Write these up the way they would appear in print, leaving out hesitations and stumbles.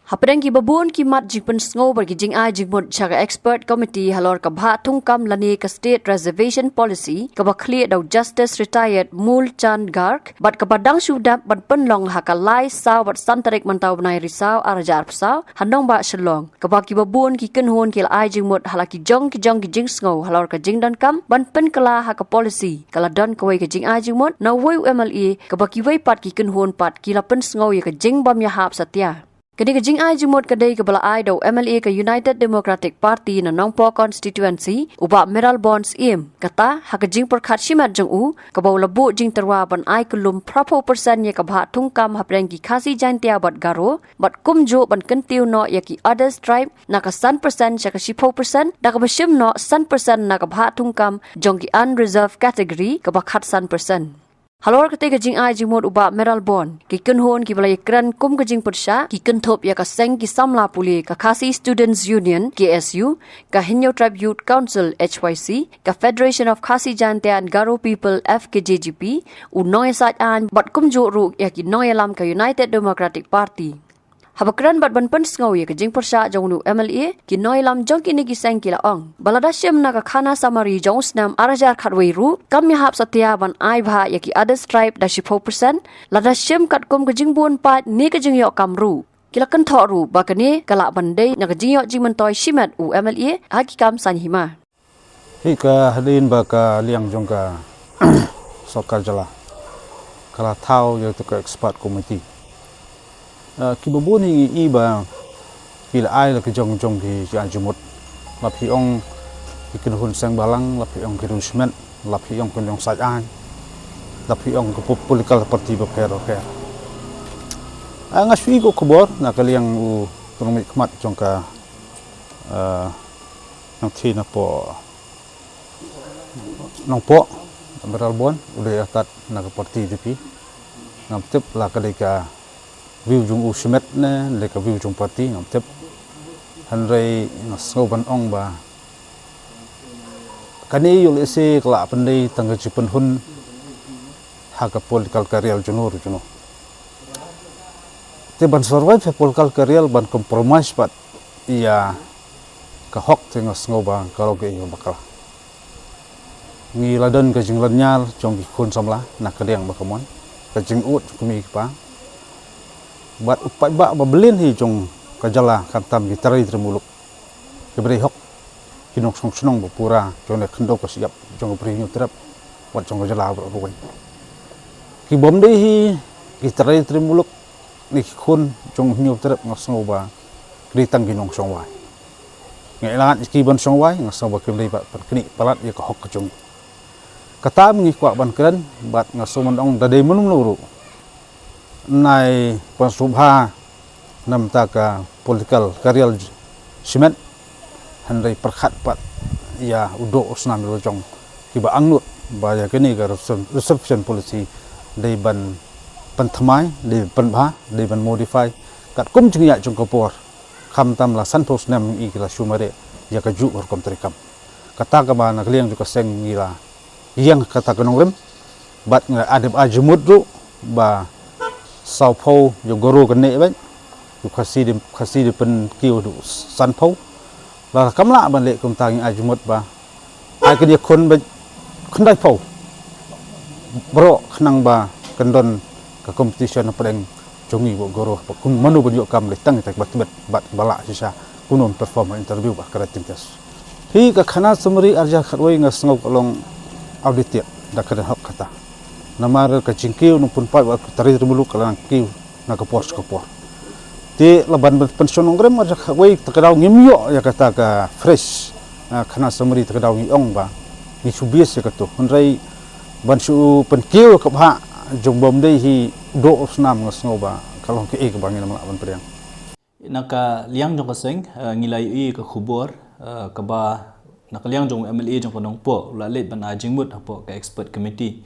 Hapadang ki babun ki mat jing pen sngo bar ki jing ai jing mut chaga expert committee halor ka bha thung kam lani ka state reservation policy ka ba clear daw justice retired mul chan gark bat ka badang sudap ban pen long ha ka lai saw bat santarik mantau banai risau arajar psau handong ba shalong ka ba ki babun ki ken hon ki ai jing mut halaki jong ki jing sngo halor ka jing dan kam ban pen kala ha ka policy kala don ka wai ka jing ai jing mut na wai MLA ka ba ki wai pat ki ken hon pat ki la pen sngo ye ka jing bam ya hap satya Kini ka jing ai jumot kadai ka bala ai daw MLA ka United Democratic Party na Nongpo constituency uba Meral Bonds im kata ha ka jing perkhat shimat jong u ka baw labu jing terwa ban ai kulum prapo persen ye ka bha thungkam hapreng ki khasi jantia bat garo bat kumjo ban kentiu no ya ki others tribe na ka 100% cha ka 10% da ka bashim no 100% na ka bha thungkam jong ki unreserved category ka ba khat 100% Halor kate ka jing ai jimot uba Meral Bond ki ken hon ki balai kran kum ka jing pursha ki ken thop ya ka seng ki samla puli ka Khasi Students Union KSU ka Hinyo Tribe Youth Council HYC ka Federation of Khasi Jantia and Garo People FKJGP u noy sat an bat kum jo ru ya ki noy lam ka United Democratic Party Habakran bat ban pen sngaw ye ka jing pursha jong nu MLA ki noy lam jong ki ni ki seng ki la ong balada shem na ka khana samari jong snam arajar khatwei ru kam ya hap satya ban ai bha ye ki other stripe da 10% lada shem kat kum ka jing bun pat ni ka jing yo kam ru kila kan tho ru ba ka ni kala bandai na ka jing yo jing man toy shimat u MLA ha ki kam san hima hi ka hadin ba ka liang jong ka sokar jala kala thau ye to ka expert committee ki babun hi iba pila ai la ki jong ki jumot la phi ong ki kin hun sang balang la phi ong ki run smen la phi ong kun yong sai an la phi ong ko political party ba phero kha anga sui ko khobor na kaliang u tong mi khmat jong ka nang thi na po nong po Meral Bon udah atat na ka party DP ngam tip la ka view jung u shmet ne le ka view jung party ngam tep han rei ngaso ban ong ba kani yul ese kala pandai tangga jipen hun ha ka political career junur juno te ban survive political career ban compromise pat iya ka hok te ngasngo ba karo ke yo bakal ngi ladan ka jing lanyal jong ki khun samla na ka deng ba kamon ka jing ut kumi pa buat upai ba belin hi jong kajala kantam gitarai tremuluk kebri hok kinok song snong bu pura jong le khndo ko siap jong bri nyu trap wat jong kajala bro ruai ki bom dei hi gitarai tremuluk ni khun jong nyu trap ngasong ba kritang kinong song wai ngelan ki bon song wai ngasong ba kemri ba kni palat ye ko hok jong kata ngi kwa ban kran bat ngasong mandong dadai munum luru nai pasubha nam ta ka political career simet handai perkhat pat ya udo usnam lo jong ki ba angnut ba ya kini ka reception policy dei ban panthamai dei ban bha dei ban modify kat kum chung ya chung kopor kham tam la san pos nam i kila shumare ya ka ju or kom trikam kata ka ba na kliang ju ka seng ngila yang kata kanong rem bat nga adep ajumut ru ba sau phô yo goro kan ne ba yu khasi de pen kiu du san phô la kamla ban le kum tang ajumot ba ai ka dia khon ba khandai phô bro khnang ba kandon ka competition padeng jongi bo goro kum manu ban yo kam le tang tak bat bala sisa kunon perform interview ba karatim tes hi ka khana summary arja khatwai nga sngo kolong audit da kada hak kata namar ka cingkiu nung pun pai wa tari rumulu kalang kiu na ka pos ti laban pension ngrem ar wei takadau ngimyo ya kata ka fresh khana samri takadau ngiong ba ni subies ya kato hunrai ban su pen kiu ka bha jong bom dei hi do snam ngasngo ba kalong ke ek bangin ma ban priang naka liang jong ka seng ngilai i ka khubor ka ba naka liang jong MLA jong panong po la let ban ajingmut apo ka expert committee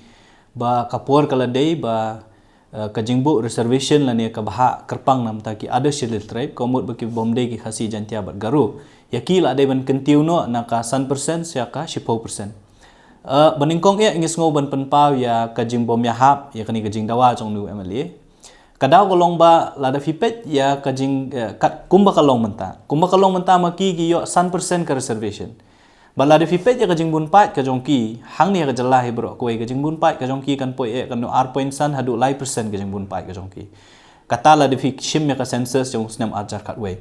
ba kapor kala day ba kajingbu reservation lani ka baha kerpang nam ta ki ada shilil tribe komut ba ki bomde ki khasi jantia bat garu yakil ada ban kentiu no na ka 100% sia ka 10% baningkong ya ingis ngo ban penpau ya kajing bom ya hap ya kani kajing dawa jong nu MLA kadau kolong ba lada fipet ya kajing kat kumba kalong menta maki gi yo 100% ke reservation ba lada fipet ya kajing bun pat ka jongki hang ni ka jalah bro ko kajing bun pat ka jongki kan poi kan no ar point san hadu lai percent kajing bun pat ka jongki kata lada fik shim ya ka census jong snam ajar kat we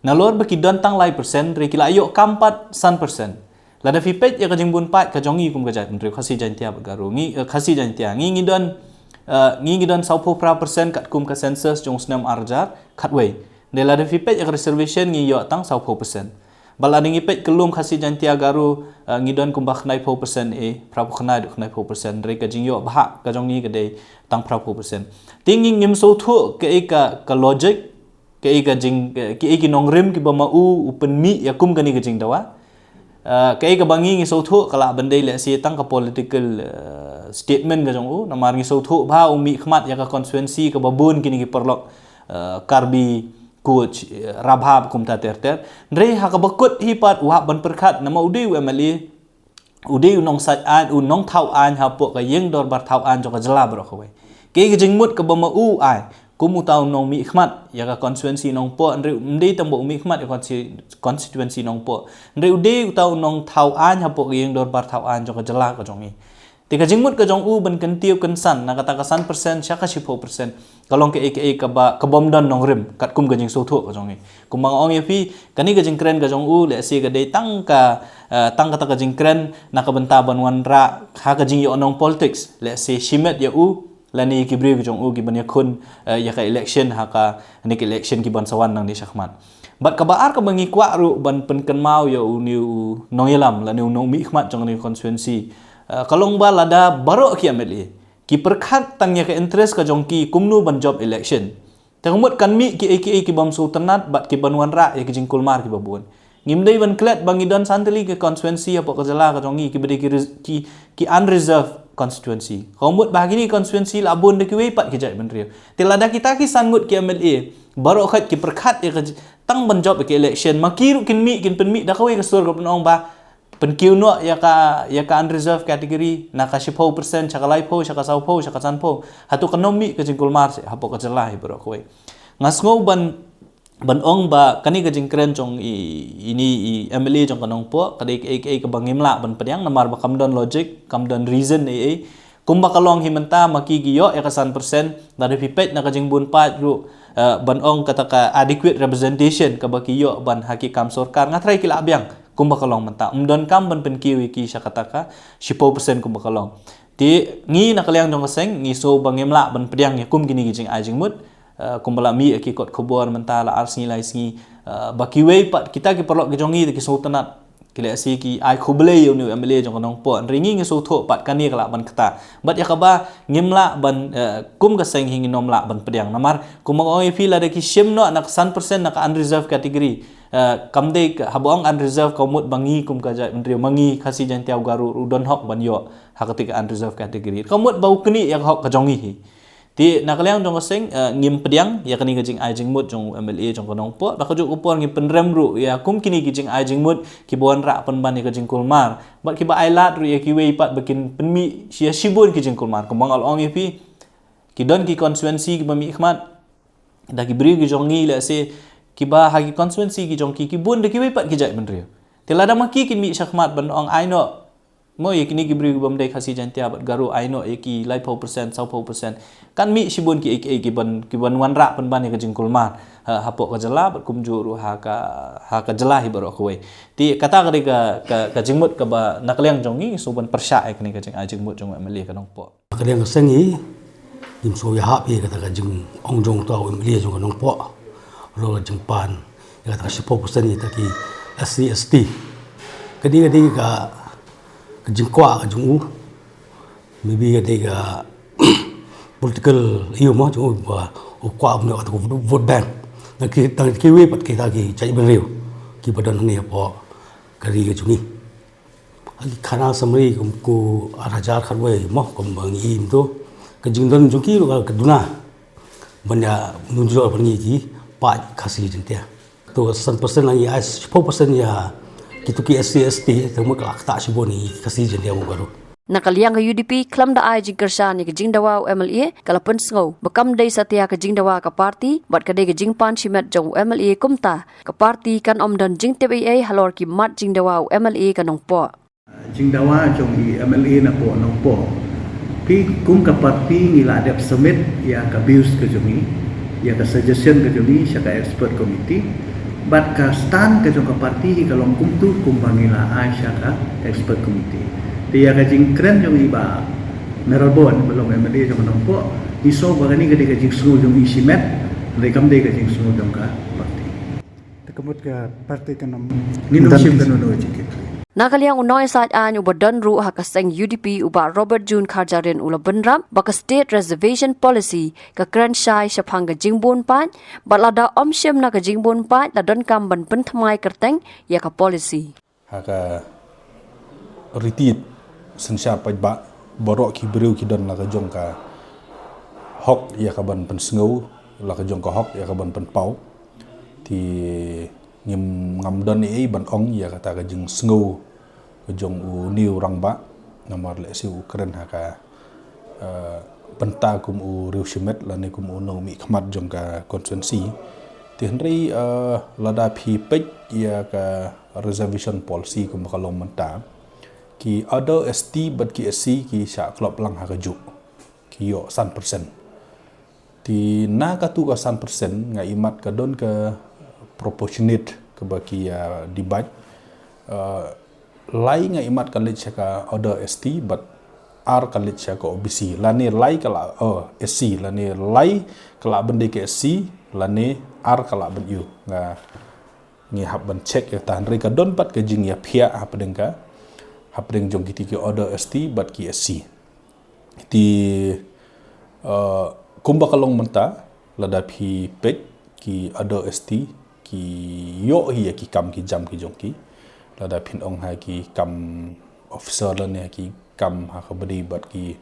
na lor ba ki don tang lai percent re kila yo kampat 100% lada fipet ya kajing bun pat ka jongi kum ka jat menteri khasi jantia bagaru ngi khasi jantia ngi don 90% kat kum ka census jong snam arjar khatway de lada fipet ya reservation ngi yo tang 90% bal ading ipet kelum khasi jantia garu ngi don kum ba khnai 4% prapu khnai 4% re ka jing yo bah ka jong ngi ka de tang 4% tingi ngim so thu ka logic ka jing ki nong rim ki ba ma upen mi ya kum ka ni ka jing dawa ka bangi ngi so thu kala bandai le si tang ka political statement ka jong namar ngi so thu ba umi khmat ya ka constituency ka babun kini ki perlok karbi coach rabhab kum ta ter re ha ka bakut hi pat wa ban perkhat nama udi MLA udi nong sat an nong thau an ha po ka yeng dor bar thau an jo ka jala bro khoi ke jing mut ka ba ma ai kumu tau nong mi khmat ya ka constituency nong po re ndi tambo mi khmat ya constituency nong po re udi tau nong thau an ha po ka yeng dor bar thau an jo ka jala ka jongi tika jingmut ka jong ban kan tiup kan san na kata ka 100% syaka 10% kalong ke ka ba ka bom don nong rim kat kum ka jing so thu ka jong kum bang ong yapi kani ka jing kren ka jong le se ka dei tang kata ka jing kren na ka benta ban wan ra ha ka jing yo nong politics le se shimet ya lani ki bri ka jong ki ban ya khun ya ka election ha ka ni ka election ki ban sawan nang ni syakmat bat ka baar ka bangi kwa ru ban pen kan mau ya niu nong yelam la niu nong mi khmat jong ni constituency kalong ba lada baro ki MLA ki perkhat tangnya ke interest ka jongki kumnu ban job election tangmut kan mi ki bom sultanat bat ki banwan ra ya ki jingkul mar ki babun ngimdei ban klet bangi don santeli ke constituency apa ka jala ka jongi ki bede ki unreserved constituency komut bahagi ni constituency labun de ki we pat ki jai ban rio tilada kita ki sangut ki MLA baro khat ki perkhat ya tang ban job ki election makiru kin mi kin pen mi da ka we ka sur ka penong ba penkiu no ya ka unreserved category na ka 10% chaka lai po chaka sau po chaka san po hatu ekonomi ka jingkul mar se hapo ka jalai bro koi ngasngo ban ong ba kani ka jingkren chong ini MLA chong kanong po kadai ka bangimla ban padiang namar ba kamdon logic kamdon reason kumba kalong himenta makigiyo ya ka 100% dari pipet na ka jingbun pat ru ban ong kata ka adequate representation ka bakiyo ban haki kam sorkar ngatrai kila abyang kumba kalong menta umdon kam ban penkiwi ki syakataka 10% kumba kalong ti ngi nakaliang jong kaseng ngi so bangimla ban pediang ya kum gini gijing ajing mut kumbala mi ki kot khobor menta la arsingi lai singi bakiwe pat kita ki perlok ki jongi ki sultanat kila si ki ai khoble yo ni MLA jong kanong po ringi ngi so tho pat kani kala ban kata bat ya kaba ngimla ban kum kaseng hingi nomla ban pediang namar kumang oi fi la de ki shimno nak 100% nak unreserved category kamde habong unreserved komut bangi kum ka jai menteri mangi khasi jantiau garu udon hok ban yo hakati ka unreserved category komut bau keni yang hok ka jongi hi ti nakaliang jong kaseng ngim pediang ya kani ka jing ai jing mut jong MLA jong kanong po ba ka ju upor ngi penrem ru ya kum kini ki jing ai jing mut ki bon ra pen ban ka jing kulmar ba ki ba ai lat ru ya ki we pat bakin penmi sia sibun ki jing kulmar kumang al ong yapi ki don ki constituency ki bami khmat da ki bri ki jongi la se ki ba hagi constituency ki jongki ki bun de ki we pat ki jai menteri tilada maki kin mi syakmat ban ong ai no mo yakini ki bri bam dai khasi jantia bat garu ai no ki lai 4% 10% kan mi sibun ki ban wan ra pen ban ka jingkul mar hapo ka jala bat kumju ru ha ka jala hi baro khoi ti kata ka jingmut ka ba nakliang jongi so ban persya kini ka jing ai jingmut jong MLA ka nong po nakliang sengi dim so ya ha pi ka jing ong jong tau MLA jong ka nong po lo jeng pan ya ta 10% ni ta ki SC kadi ka jeng kwa ka jung maybe ka political iyo mo jung ba kwa mo ka vote bank na ki we pat ki ta ki chai ben riu ki badan ngi po kari ka jungi agi khana samri ko arajar kharwe mo kom bang im to ka jing don jung ki ka duna banya nunjo bangi ki pa khasi jintia to 100% lagi 10% ya kitu ki SC temu ka ta siboni khasi jintia mo garu Nakaliang ka UDP klam da ay jing kersa ni ka jing dawa MLA kalapun sngo bekam day satya ka jing dawa ka party bat ka day ka jing pan shimet jong MLA kumta ka party kan om dan jing TBA halor ki mat jing dawa MLA kanong po. Jing dawa jong i MLA na po nong po. Pi kum ka party ngila adep summit ya ka views ka jongi ya ka suggestion ka jongi siya ka expert committee bat ka stand ka jong ka party kalong kum tu kum bangila ay siya ka expert committee. Dia ka jing kren jong iba Meralbon belum MLA jong nong po iso bagani ka jing sungu jong isimet rekam de ka jing sungu jong ka party. Tekemut ka party kanam Nginum sim kanono jikit. Nakaliang unoy saat an uba donru hakaseng UDP uba Robert June Karjarin ula benram baka state reservation policy ka kran shai shapang ka jingbon pan balada omshem na ka jingbon pan la don kam ban pentmai kerteng ya ka policy. Haka ritit sensya pajba borok ki beriu ki don la ka jong ka hok ya ka ban pen sngo la ka jong ka hok ya ka ban pen pau ti ngim ngam don e ban ong ya kata ka jing sngo ka jong u niu rangba nomor le si ukren haka benta kum u riu shimet la ne kum u no mi khmat jong ka constituency ti henry lada phi pek ya ka reservation policy kum kalong menta ki other ST but ki SC ki sha klop lang haka ju ki yo 100% ti na ka tu ka 100% nga imat ka don ka proportionate ke bagi debat lai nga imat kalit ka order ST but R kalit ka OBC lani lai kala SC lani lai kala bende ke SC lani R kala ben U nga ngi hab ban check ya tan re ka don pat ke jing ya phia hapdeng ka hapdeng jong kiti ke order ST but ki SC ti kumba kalong menta lada phi pek ki order ST ki yo hi ki kam ki jam ki jong ki lada phin ong ha ki kam officer la ne ki kam ha ka badi bat ki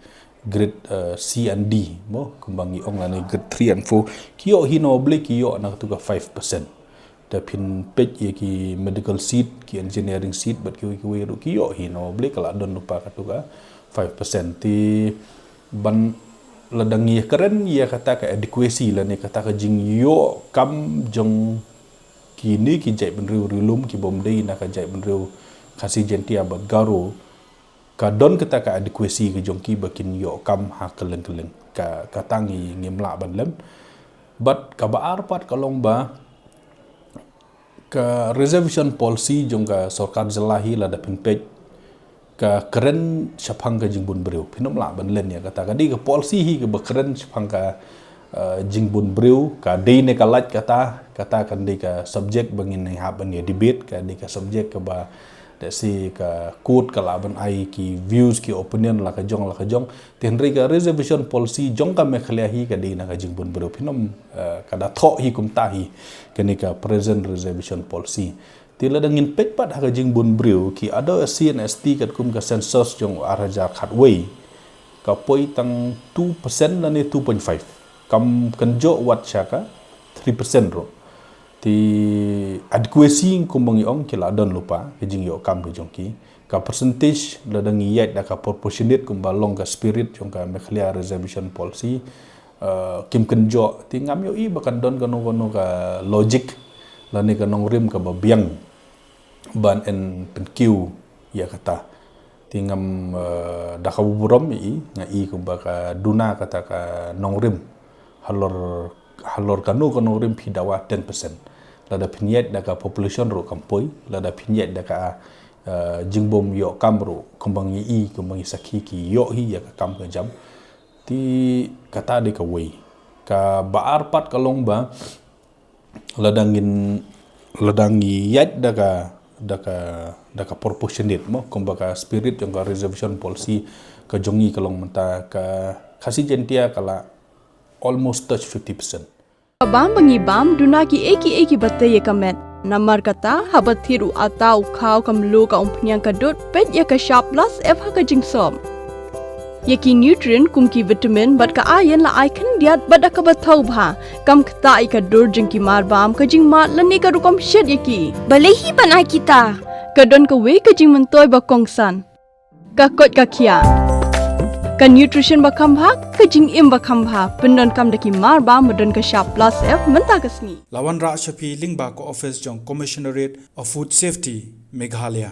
grade C and D mo kumbangi ong la ne grade 3 and 4 ki yo hi no ble ki yo na tu ka 5% da phin pej ye ki medical seat ki engineering seat bat ki we ki yo hi no ble kala don lupa ka tu ka 5% ti ban ladangi keren ya kata ka adequacy la ne kata ka jing yo kam jong kini ki jai benriu rilum ki bomdei na ka jai benriu kasi jentia bat garu ka don kita ka adequacy ki jongki bakin yo kam ha keleng ka katangi ngimla ban lem but ka baar pat kalong ba ka reservation policy jong ka sarkar jelahi la da penpej ka keren sapang ka jingbun breu pinom la ban len ya kata ka di ka policy hi ka bakeren sapang ka jingbun breu ka dei ne ka lat kata kan di ka subject bangin ne ha ban ya debate ka di ka subject ka ba desi ka quote ka laban ai ki views ki opinion la ka jong tenri ka reservation policy jong ka mekhlia hi ka di na ka jingbun breu pinom ka da tho hi kum ta hi kani ka present reservation policy tila dangin pet pat ha ka jingbun breu ki ada CNST kat kum ka census jong arajar khatway ka poi tang 2% na ni 2.5 kam kanjo wat syaka 3% ro ti adequacy kumbangi ong kila don lupa kejing yo kam ke jongki ka percentage la dangi yat da ka proportionate kumbalong ka spirit jong ka mekhlia reservation policy kim kanjo ti ngam yo i bakan don kono ka logic la ni ka nong rim ka babiang ban en penkiu ya kata ti ngam da ka burom i nga i kumbaka duna kata ka nong rim halor kanu rim pidawa 10% lada pinyet da ka population ro kampoi lada pinyet da ka jingbom yo kamro kumbangi sakhi ki yo hi ya ka kam ka jam ti kata de ka wei ka baar pat kalong ba ladangi yat da ka proportionate mo kumbaka spirit yang ka reservation policy ka jongi kalong menta ka khasi jentia kala almost touch 50%. Bam bangi bam duna ki eki batte ye kamet namar kata habat thiru atau khau kamlu ka umpnyang ka dot pet ya ka sharp plus f ha ka jingsom ye ki nutrient kum ki vitamin bat ka iron la icon diat bat ka bathau bha kam khta I ka dor jing ki mar bam ka jing mat lani ka rukom shed ye ki balehi banai kita ka don ka we ka jing mentoy ba kongsan ka kot ka khia ka nutrition bakam bha ka jing im bakam bha pendon kam daki mar ba modon ka sharp plus f menta kasni Lawan Ra Shafi Lingba ko office jong Commissionerate of Food Safety Meghalaya